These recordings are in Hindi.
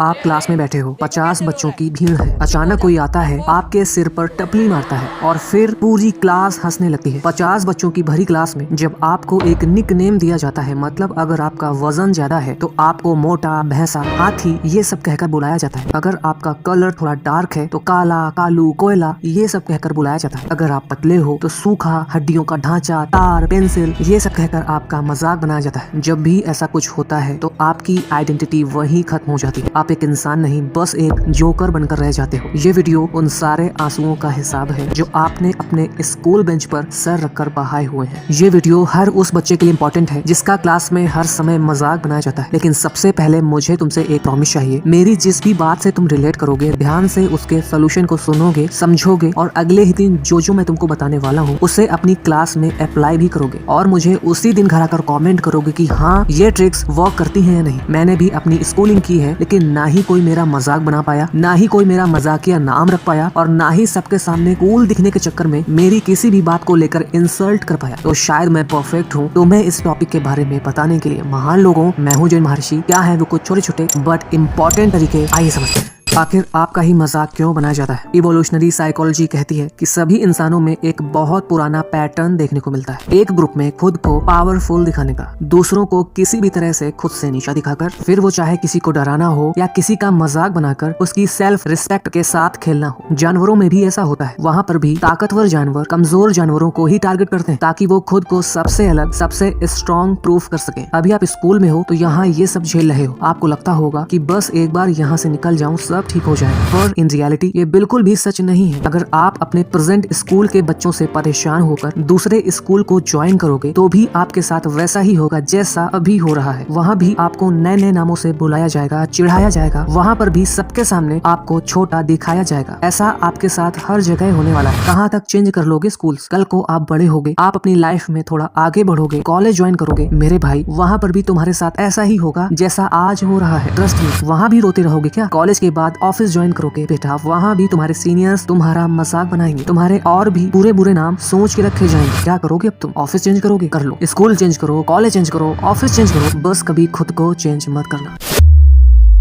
आप क्लास में बैठे हो, 50 बच्चों की भीड़ है। अचानक कोई आता है, आपके सिर पर टपली मारता है और फिर पूरी क्लास हंसने लगती है। 50 बच्चों की भरी क्लास में जब आपको एक निक नेम दिया जाता है, मतलब अगर आपका वजन ज्यादा है तो आपको मोटा, भैंसा, हाथी ये सब कहकर बुलाया जाता है। अगर आपका कलर थोड़ा डार्क है तो काला, कालू, कोयला ये सब कहकर बुलाया जाता है। अगर आप पतले हो तो सूखा, हड्डियों का ढांचा, तार, पेंसिल ये सब कहकर आपका मजाक बनाया जाता है। जब भी ऐसा कुछ होता है तो आपकी आइडेंटिटी वहीं खत्म हो जाती है। आप एक इंसान नहीं, बस एक जोकर बनकर रह जाते हो। ये वीडियो उन सारे आंसुओं का हिसाब है जो आपने अपने स्कूल बेंच पर सर रखकर बहाए हुए हैं। ये वीडियो हर उस बच्चे के लिए इम्पोर्टेंट है जिसका क्लास में हर समय मजाक बनाया जाता है। लेकिन सबसे पहले मुझे तुमसे एक प्रॉमिस चाहिए। मेरी जिस भी बात से तुम रिलेट करोगे, ध्यान से उसके सोल्यूशन को सुनोगे, समझोगे और अगले ही दिन जो मैं तुमको बताने वाला हूँ उसे अपनी क्लास में अप्लाई भी करोगे और मुझे उसी दिन घर आकर कमेंट करोगे कि हाँ ये ट्रिक्स वर्क करती हैं या नहीं। मैंने भी अपनी स्कूलिंग की है, लेकिन ना ही कोई मेरा मजाक बना पाया, ना ही कोई मेरा मजाकिया नाम रख पाया और ना ही सबके सामने कूल दिखने के चक्कर में मेरी किसी भी बात को लेकर इंसल्ट कर पाया। तो शायद मैं परफेक्ट हूँ तुम्हें इस टॉपिक के बारे में बताने के लिए। महान लोगों, मैं हूँ जैन महर्षि। क्या है वो कुछ छोटे छोटे बट इम्पोर्टेंट तरीके, आइए समझते हैं। आखिर आपका ही मजाक क्यों बनाया जाता है? इवोल्यूशनरी साइकोलॉजी कहती है कि सभी इंसानों में एक बहुत पुराना पैटर्न देखने को मिलता है। एक ग्रुप में खुद को पावरफुल दिखाने का, दूसरों को किसी भी तरह से खुद से नीचा दिखाकर, फिर वो चाहे किसी को डराना हो या किसी का मजाक बनाकर उसकी सेल्फ रिस्पेक्ट के साथ खेलना हो। जानवरों में भी ऐसा होता है। वहाँ पर भी ताकतवर जानवर कमजोर जानवरों को ही टारगेट करते हैं ताकि वो खुद को सबसे अलग, सबसे स्ट्रॉन्ग प्रूफ कर सके। अभी आप स्कूल में हो तो यहाँ ये सब झेल रहे हो। आपको लगता होगा कि बस एक बार यहाँ से निकल जाऊँ सब ठीक हो जाएगा, पर इन रियलिटी ये बिल्कुल भी सच नहीं है। अगर आप अपने प्रेजेंट स्कूल के बच्चों से परेशान होकर दूसरे स्कूल को ज्वाइन करोगे तो भी आपके साथ वैसा ही होगा जैसा अभी हो रहा है। वहाँ भी आपको नए नए नामों से बुलाया जाएगा, चिढ़ाया जाएगा। वहाँ पर भी सबके सामने आपको छोटा दिखाया जाएगा। ऐसा आपके साथ हर जगह होने वाला है। कहाँ तक चेंज कर लोगे स्कूल? कल को आप बड़े होगे, आप अपनी लाइफ में थोड़ा आगे बढ़ोगे, कॉलेज ज्वाइन करोगे, मेरे भाई वहाँ पर भी तुम्हारे साथ ऐसा ही होगा जैसा आज हो रहा है। Trust me. वहाँ भी रोते रहोगे क्या? कॉलेज के बाद ऑफिस ज्वाइन करोगे बेटा, वहाँ भी तुम्हारे सीनियर्स तुम्हारा मजाक बनाएंगे, तुम्हारे और भी बुरे बुरे नाम सोच के रखे जाएंगे। क्या करोगे अब तुम? ऑफिस चेंज करोगे? कर लो। स्कूल चेंज करो, कॉलेज चेंज करो, ऑफिस चेंज करो, बस कभी खुद को चेंज मत करना।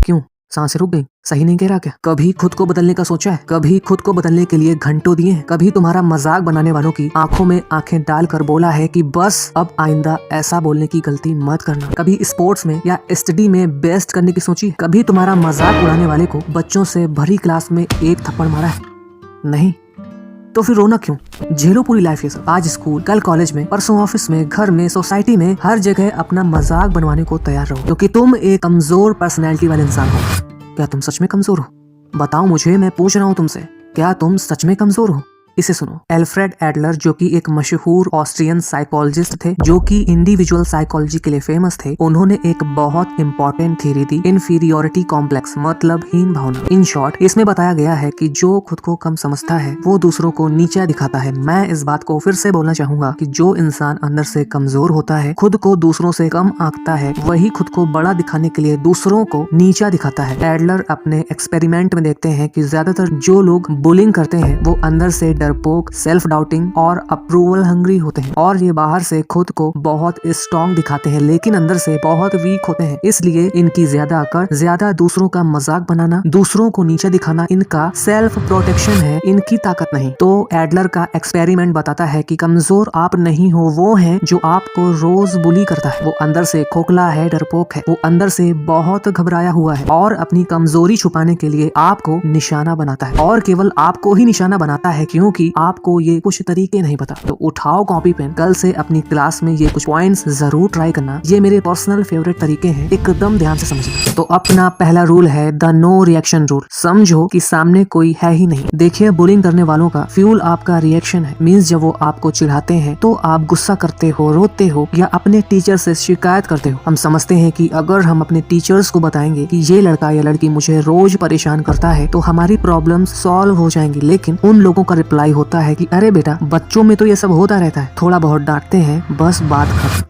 क्यों? सांसें रुक गई? सही नहीं कह रहा क्या? कभी खुद को बदलने का सोचा है? कभी खुद को बदलने के लिए घंटों दिए हैं? कभी तुम्हारा मजाक बनाने वालों की आंखों में आंखें डालकर बोला है कि बस अब आइंदा ऐसा बोलने की गलती मत करना? कभी स्पोर्ट्स में या स्टडी में बेस्ट करने की सोची? कभी तुम्हारा मजाक उड़ाने वाले को बच्चों से भरी क्लास में एक थप्पड़ मारा है? नहीं। तो फिर रोना क्यों? झेलो पूरी लाइफ ये सब। आज स्कूल, कल कॉलेज में, परसों ऑफिस में, घर में, सोसाइटी में, हर जगह अपना मजाक बनवाने को तैयार रहो क्योंकि तुम एक कमजोर पर्सनैलिटी वाले इंसान हो। क्या तुम सच में कमजोर हो? बताओ मुझे, मैं पूछ रहा हूँ तुमसे, क्या तुम सच में कमजोर हो? इसे सुनो। एल्फ्रेड एडलर जो कि एक मशहूर ऑस्ट्रियन साइकोलॉजिस्ट थे, जो कि इंडिविजुअल साइकोलॉजी के लिए फेमस थे, उन्होंने एक बहुत इंपॉर्टेंट थ्योरी दी, इंफीरियोरिटी कॉम्प्लेक्स, मतलब हीन भावना। इन शॉर्ट इसमें बताया गया है कि जो खुद को कम समझता है वो दूसरों को नीचा दिखाता है। मैं इस बात को फिर से बोलना चाहूंगा कि जो इंसान अंदर से कमजोर होता है, खुद को दूसरों से कम आंकता है, वही खुद को बड़ा दिखाने के लिए दूसरों को नीचा दिखाता है। एडलर अपने एक्सपेरिमेंट में देखते हैं कि ज्यादातर जो लोग बुलिंग करते हैं वो अंदर से डरपोक, सेल्फ डाउटिंग और अप्रूवल हंग्री होते हैं और ये बाहर से खुद को बहुत स्ट्रॉन्ग दिखाते हैं लेकिन अंदर से बहुत वीक होते हैं। इसलिए इनकी ज्यादा अकड़, ज्यादा दूसरों का मजाक बनाना, दूसरों को नीचे दिखाना इनका सेल्फ प्रोटेक्शन है, इनकी ताकत नहीं। तो एडलर का एक्सपेरिमेंट बताता है कि कमजोर आप नहीं हो, वो है जो आपको रोज बुली करता है। वो अंदर से खोखला है, डरपोक है, वो अंदर से बहुत घबराया हुआ है और अपनी कमजोरी छुपाने के लिए आपको निशाना बनाता है और केवल आपको ही निशाना बनाता है क्योंकि आपको ये कुछ तरीके नहीं पता। तो उठाओ कॉपी पेन, कल से अपनी क्लास में ये कुछ पॉइंट्स जरूर ट्राई करना। ये मेरे पर्सनल फेवरेट तरीके हैं, एकदम ध्यान से समझना। तो अपना पहला रूल है द नो रिएक्शन रूल। समझो कि सामने कोई है ही नहीं। देखिए, बुलिंग करने वालों का फ्यूल आपका रिएक्शन है। मींस जब वो आपको चिढ़ाते हैं तो आप गुस्सा करते हो, रोते हो या अपने टीचर से शिकायत करते हो। हम समझते हैं कि अगर हम अपने टीचर्स को बताएंगे कि ये लड़का या लड़की मुझे रोज परेशान करता है तो हमारी प्रॉब्लम सॉल्व हो जाएंगी। लेकिन उन लोगों का रिप्लाई होता है कि अरे बेटा, बच्चों में तो ये सब होता रहता है, थोड़ा बहुत डांटते हैं, बस बात खत्म।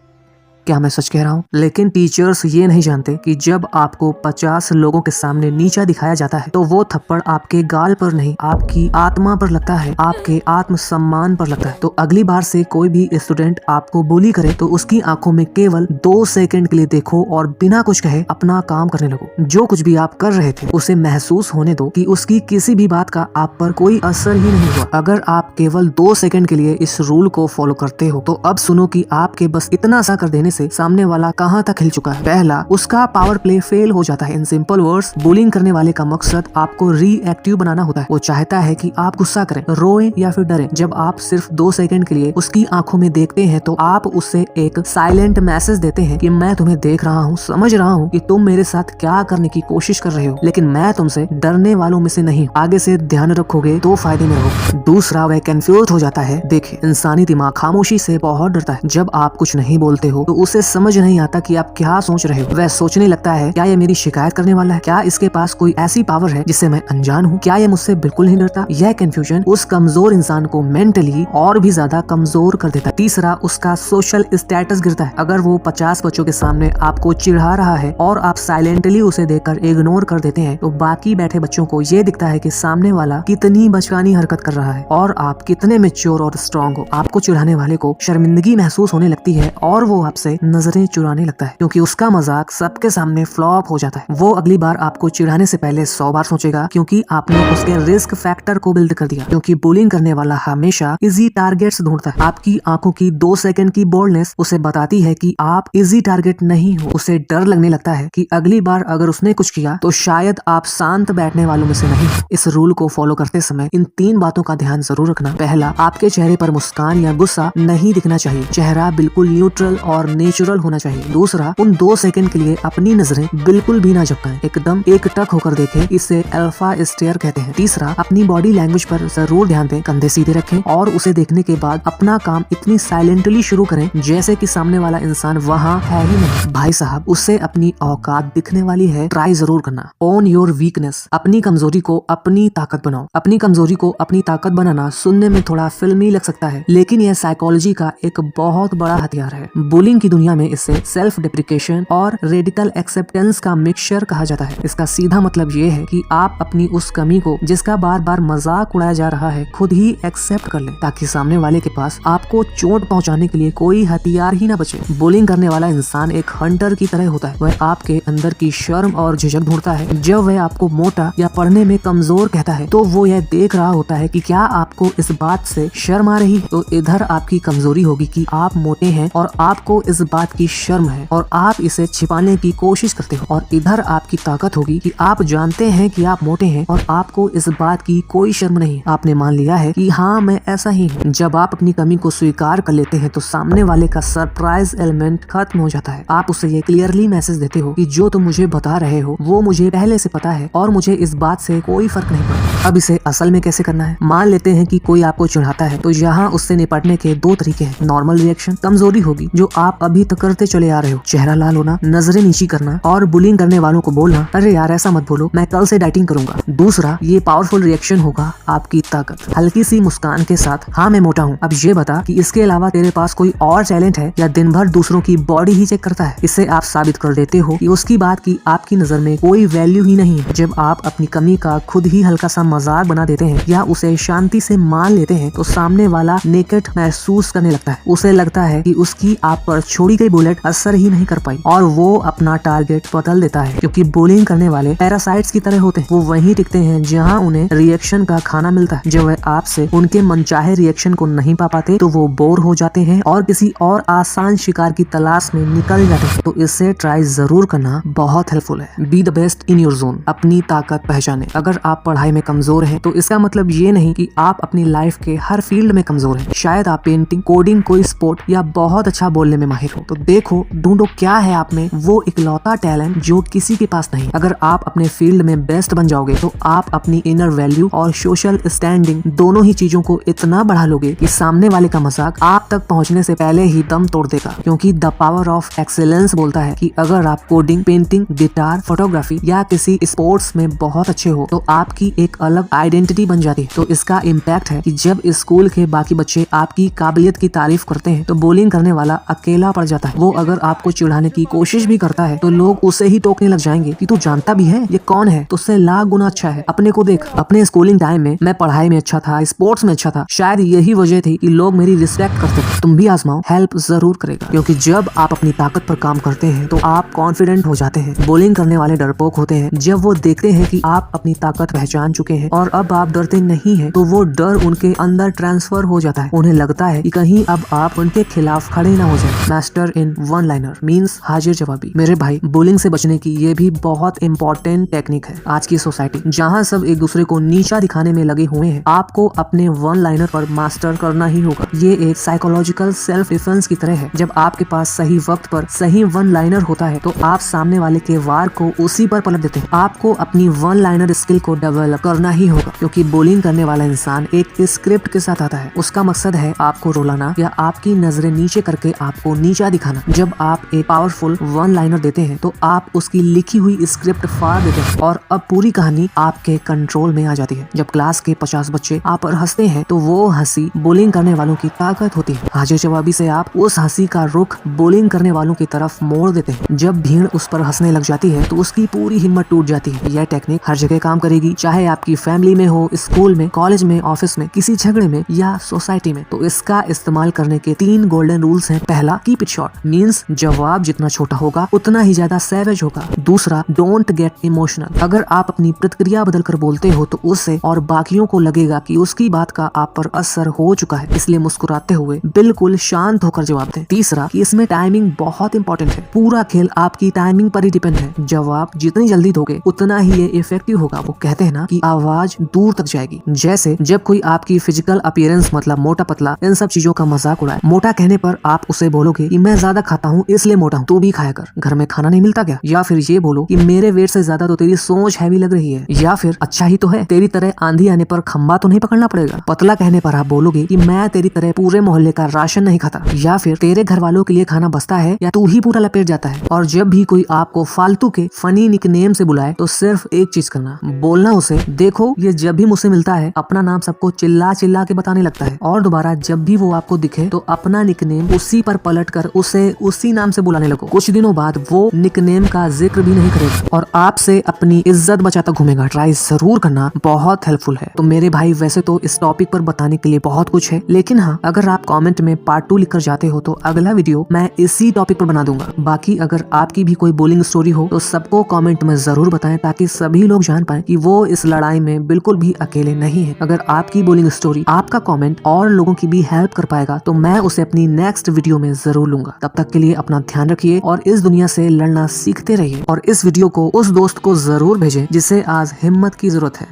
क्या मैं सच कह रहा हूँ? लेकिन टीचर्स ये नहीं जानते कि जब आपको 50 लोगों के सामने नीचा दिखाया जाता है तो वो थप्पड़ आपके गाल पर नहीं, आपकी आत्मा पर लगता है, आपके आत्मसम्मान पर लगता है। तो अगली बार से कोई भी स्टूडेंट आपको बुली करे तो उसकी आंखों में केवल 2 सेकंड के लिए देखो और बिना कुछ कहे अपना काम करने लगो। जो कुछ भी आप कर रहे थे उसे महसूस होने दो कि उसकी किसी भी बात का आप पर कोई असर ही नहीं हुआ। अगर आप केवल 2 सेकंड के लिए इस रूल को फॉलो करते हो तो अब सुनो कि आपके बस इतना सा कर देने से सामने वाला कहां तक हिल चुका है। पहला, उसका पावर प्ले फेल हो जाता है। इन सिंपल वर्ड्स, बुलिंग करने वाले का मकसद आपको रिएक्टिव बनाना होता है। वो चाहता है कि आप गुस्सा करें, रोएं या फिर डरें। जब आप सिर्फ 2 सेकंड के लिए उसकी आंखों में देखते हैं तो आप उससे एक साइलेंट मैसेज देते हैं कि मैं तुम्हें देख रहा हूँ, समझ रहा हूँ कि तुम मेरे साथ क्या करने की कोशिश कर रहे हो, लेकिन मैं तुमसे डरने वालों में से नहीं। आगे से ध्यान रखोगे तो फायदे में रहोगे। दूसरा, वह कंफ्यूज हो जाता है। देखिए, इंसानी दिमाग खामोशी से बहुत डरता है। जब आप कुछ नहीं बोलते हो तो उसे समझ नहीं आता कि आप क्या सोच रहे हो। वह सोचने लगता है, क्या ये मेरी शिकायत करने वाला है? क्या इसके पास कोई ऐसी पावर है जिससे मैं अनजान हूँ? क्या ये मुझसे बिल्कुल नहीं डरता? यह कंफ्यूजन उस कमजोर इंसान को मेंटली और भी ज्यादा कमजोर कर देता है। तीसरा, उसका सोशल स्टेटस गिरता है। अगर वो 50 बच्चों के सामने आपको चिढ़ा रहा है और आप साइलेंटली उसे देखकर इग्नोर कर देते हैं तो बाकी बैठे बच्चों को ये दिखता है कि सामने वाला कितनी बचकानी हरकत कर रहा है और आप कितने मैच्योर और स्ट्रांग हो। आपको चिढ़ाने वाले को शर्मिंदगी महसूस होने लगती है और वो आपसे नजरें चुराने लगता है क्योंकि उसका मजाक सबके सामने फ्लॉप हो जाता है। वो अगली बार आपको चिढ़ाने से पहले 100 बार सोचेगा क्योंकि आपने उसके रिस्क फैक्टर को बिल्ड कर दिया। क्योंकि बुलिंग करने वाला हमेशा इजी टारगेट्स ढूंढता है। आपकी आंखों की 2 सेकंड की बोल्डनेस उसे बताती है कि आप इजी टारगेट नहीं हो। उसे डर लगने लगता है कि अगली बार अगर उसने कुछ किया तो शायद आप शांत बैठने वालों में से नहीं। इस रूल को फॉलो करते समय इन 3 बातों का ध्यान जरूर रखना। पहला, आपके चेहरे पर मुस्कान या गुस्सा नहीं दिखना चाहिए। चेहरा बिल्कुल न्यूट्रल और नेचुरल होना चाहिए। दूसरा, उन 2 सेकंड के लिए अपनी नजरें बिल्कुल भी ना झपकाएं, एकदम एकटक होकर देखें। इसे अल्फा स्टेयर कहते हैं। तीसरा, अपनी बॉडी लैंग्वेज पर जरूर ध्यान दें। कंधे सीधे रखें और उसे देखने के बाद अपना काम इतनी साइलेंटली शुरू करें जैसे कि सामने वाला इंसान वहाँ है ही नहीं। भाई साहब, उससे अपनी औकात दिखने वाली है, ट्राई जरूर करना। ओन योर वीकनेस, अपनी कमजोरी को अपनी ताकत बनाओ। अपनी कमजोरी को अपनी ताकत बनाना सुनने में थोड़ा फिल्मी लग सकता है लेकिन यह साइकोलॉजी का एक बहुत बड़ा हथियार है। बुलिंग की दुनिया में इसे सेल्फ डिप्रिकेशन और रेडिकल एक्सेप्टेंस का मिक्सचर कहा जाता है। इसका सीधा मतलब ये है कि आप अपनी उस कमी को जिसका बार बार मजाक उड़ाया जा रहा है खुद ही एक्सेप्ट कर लें ताकि सामने वाले के पास आपको चोट पहुंचाने के लिए कोई हथियार ही ना बचे। बुलिंग करने वाला इंसान एक हंटर की तरह होता है। वह आपके अंदर की शर्म और झिझक ढूंढता है। जब वह आपको मोटा या पढ़ने में कमजोर कहता है तो वो यह देख रहा होता है कि क्या आपको इस बात से शर्म आ रही है। तो इधर आपकी कमजोरी होगी कि आप मोटे हैं और आपको इस बात की शर्म है और आप इसे छिपाने की कोशिश करते हो, और इधर आपकी ताकत होगी कि आप जानते हैं कि आप मोटे हैं और आपको इस बात की कोई शर्म नहीं। आपने मान लिया है कि हाँ, मैं ऐसा ही हूँ। जब आप अपनी कमी को स्वीकार कर लेते हैं तो सामने वाले का सरप्राइज एलिमेंट खत्म हो जाता है। आप उसे ये क्लियरली मैसेज देते हो कि जो तुम मुझे बता रहे हो वो मुझे पहले से पता है और मुझे इस बात से कोई फर्क नहीं पड़ता। अब इसे असल में कैसे करना है? मान लेते हैं कि कोई आपको चिढ़ाता है तो यहाँ उससे निपटने के 2 तरीके हैं। नॉर्मल रिएक्शन, कमजोरी होगी जो आप अभी तक करते चले आ रहे हो, चेहरा लाल होना, नजरें नीची करना और बुलिंग करने वालों को बोलना, अरे यार ऐसा मत बोलो, मैं कल से डाइटिंग करूंगा। दूसरा, ये पावरफुल रिएक्शन होगा आपकी ताकत, हल्की सी मुस्कान के साथ, हाँ मैं मोटा हूँ, अब ये बता कि इसके अलावा तेरे पास कोई और टैलेंट है या दिन भर दूसरों की बॉडी ही चेक करता है। इससे आप साबित कर देते हो कि उसकी बात की आपकी नजर में कोई वैल्यू ही नहीं है। जब आप अपनी कमी का खुद ही हल्का सा मजाक बना देते हैं या उसे शांति से मान लेते हैं तो सामने वाला नेकेड महसूस करने लगता है। उसे लगता है कि उसकी आप पर छोड़ी गई बुलेट असर ही नहीं कर पाई और वो अपना टारगेट बदल देता है। क्योंकि बुलिंग करने वाले पैरासाइट्स की तरह होते हैं, वो वहीं टिकते हैं जहां उन्हें रिएक्शन का खाना मिलता है। जब वह आपसे उनके मनचाहे रिएक्शन को नहीं पा पाते तो वो बोर हो जाते हैं और किसी और आसान शिकार की तलाश में निकल जाते हैं। तो इससे ट्राई जरूर करना बहुत हेल्पफुल है। Be the best in your zone, अपनी ताकत पहचाने। अगर आप पढ़ाई में कमजोर हैं तो इसका मतलब ये नहीं कि आप अपनी लाइफ के हर फील्ड में कमजोर हैं। शायद आप पेंटिंग, कोडिंग, कोई स्पोर्ट या बहुत अच्छा बोलने में माहिर हो। तो देखो, ढूंढो क्या है आप में वो इकलौता टैलेंट जो किसी के पास नहीं। अगर आप अपने फील्ड में बेस्ट बन जाओगे तो आप अपनी इनर वैल्यू और सोशल स्टैंडिंग दोनों ही चीजों को इतना बढ़ा लोगे कि सामने वाले का मजाक आप तक पहुंचने से पहले ही दम तोड़ देगा। क्योंकि द पावर ऑफ एक्सेलेंस बोलता है कि अगर आप कोडिंग, पेंटिंग, गिटार, फोटोग्राफी या किसी स्पोर्ट्स में बहुत अच्छे हो तो आपकी एक अलग आइडेंटिटी बन जाती है। तो इसका इम्पैक्ट है कि जब स्कूल के बाकी बच्चे आपकी काबिलियत की तारीफ करते हैं तो बुलिंग करने वाला अकेला पड़ जाता है। वो अगर आपको चिढ़ाने की कोशिश भी करता है तो लोग उसे ही टोकने लग जाएंगे कि तू जानता भी है ये कौन है, तो उससे लाख गुना अच्छा है। अपने को देख, अपने स्कूलिंग टाइम में मैं पढ़ाई में अच्छा था, स्पोर्ट्स में अच्छा था, शायद यही वजह थी कि लोग मेरी रिस्पेक्ट करते थे। तुम भी आजमाओ, हेल्प जरूर करेगा, क्योंकि जब आप अपनी ताकत पर काम करते हैं तो आप कॉन्फिडेंट हो जाते हैं। बुलिंग करने वाले डरपोक होते हैं। जब वो देखते हैं कि आप अपनी ताकत पहचान चुके हैं और अब आप डरते नहीं हैं, तो वो डर उनके अंदर ट्रांसफर हो जाता है। उन्हें लगता है कि कहीं अब आप उनके खिलाफ खड़े ना हो जाए। Master in one liner means हाजिर जवाबी। मेरे भाई, बुलिंग से बचने की ये भी बहुत इंपॉर्टेंट टेक्निक है। आज की सोसाइटी जहाँ सब एक दूसरे को नीचा दिखाने में लगे हुए हैं, आपको अपने वन लाइनर पर मास्टर करना ही होगा। ये एक साइकोलॉजिकल सेल्फ डिफेंस की तरह है। जब आपके पास सही वक्त पर सही वन लाइनर होता है तो आप सामने वाले के वार को उसी पर पलट देते हैं। आपको अपनी वन लाइनर स्किल को डेवलप करना ही होगा, क्योंकि बुलिंग करने वाला इंसान एक स्क्रिप्ट के साथ आता है। उसका मकसद है आपको रुलाना या आपकी नजरें नीचे करके आपको नीचा दिखाना। जब आप एक पावरफुल वन लाइनर देते हैं तो आप उसकी लिखी हुई स्क्रिप्ट फाड़ देते हैं और अब पूरी कहानी आपके कंट्रोल में आ जाती है। जब क्लास के 50 बच्चे आप पर हंसते हैं तो वो हंसी बुलिंग करने वालों की ताकत होती है। हाजिर जवाबी से आप उस हंसी का रुख बुलिंग करने वालों की तरफ मोड़ देते हैं। जब भीड़ उस पर हंसने लग जाती है तो उसकी पूरी हिम्मत टूट जाती है। यह टेक्निक हर जगह काम करेगी, चाहे आपकी फैमिली में हो, स्कूल में, कॉलेज में, ऑफिस में, किसी झगड़े में या सोसाइटी में। तो इसका इस्तेमाल करने के 3 गोल्डन रूल्स हैं। पहला, कीप इट शॉर्ट मीन्स जवाब जितना छोटा होगा उतना ही ज्यादा सैवेज होगा। दूसरा, डोंट गेट इमोशनल। अगर आप अपनी प्रतिक्रिया बदल कर बोलते हो तो उससे और बाकियों को लगेगा कि उसकी बात का आप पर असर हो चुका है, इसलिए मुस्कुराते हुए बिल्कुल शांत होकर जवाब दें। तीसरा, कि इसमें टाइमिंग बहुत इंपॉर्टेंट है। पूरा खेल आपकी टाइमिंग पर ही डिपेंड है। जवाब जितनी जल्दी दोगे उतना ही ये इफेक्टिव होगा। वो कहते हैं ना कि आवाज दूर तक जाएगी। जैसे जब कोई आपकी फिजिकल अपीयरेंस मतलब मोटा पतला इन सब चीजों का मजाक उड़ाए। मोटा कहने पर आप उसे बोलोगे कि मैं ज्यादा खाता हूँ इसलिए मोटा हूँ, तू भी खाया कर, घर में खाना नहीं मिलता क्या? या फिर ये बोलो कि मेरे वेट से ज्यादा तो तेरी सोच हैवी लग रही है। या फिर अच्छा ही तो है, तेरी तरह आंधी आने पर खंबा तो नहीं पकड़ना पड़ेगा। पतला कहने पर आप बोलोगे कि मैं तेरी तरह पूरे मोहल्ले का राशन नहीं खाता। या फिर तेरे घर वालों के लिए खाना बचता है या तू ही पूरा लपेट जाता है। और जब भी कोई आपको फालतू के फनी निकनेम से बुलाए तो सिर्फ एक चीज करना, बोलना उसे, देखो ये जब भी मुझसे मिलता है अपना नाम सबको चिल्ला चिल्ला के बताने लगता है। और दोबारा जब भी वो आपको दिखे तो अपना निकनेम उसी पर पलट कर उसे उसी नाम से बुलाने लगो। कुछ दिनों बाद वो निकनेम का जिक्र भी नहीं करेगा और आपसे अपनी इज्जत बचाता घूमेगा। ट्राई जरूर करना, बहुत हेल्पफुल है। तो मेरे भाई, वैसे तो इस टॉपिक पर बताने के लिए बहुत कुछ है, लेकिन हाँ, अगर आप कमेंट में पार्ट 2 लिखकर जाते हो तो अगला वीडियो मैं इसी टॉपिक पर बना दूंगा। बाकी अगर आपकी भी कोई बुलिंग स्टोरी हो तो सबको कमेंट में जरूर बताएं, ताकि सभी लोग जान पाए कि वो इस लड़ाई में बिल्कुल भी अकेले नहीं है। अगर आपकी बुलिंग स्टोरी, आपका कमेंट और लोगों की भी हेल्प कर पाएगा तो मैं उसे अपनी नेक्स्ट वीडियो में जरूर लूंगा। तब तक के लिए अपना ध्यान रखिए और इस दुनिया से लड़ना सीखते रहिए। और इस वीडियो को उस दोस्त को जरूर भेजें जिसे आज हिम्मत की जरूरत है।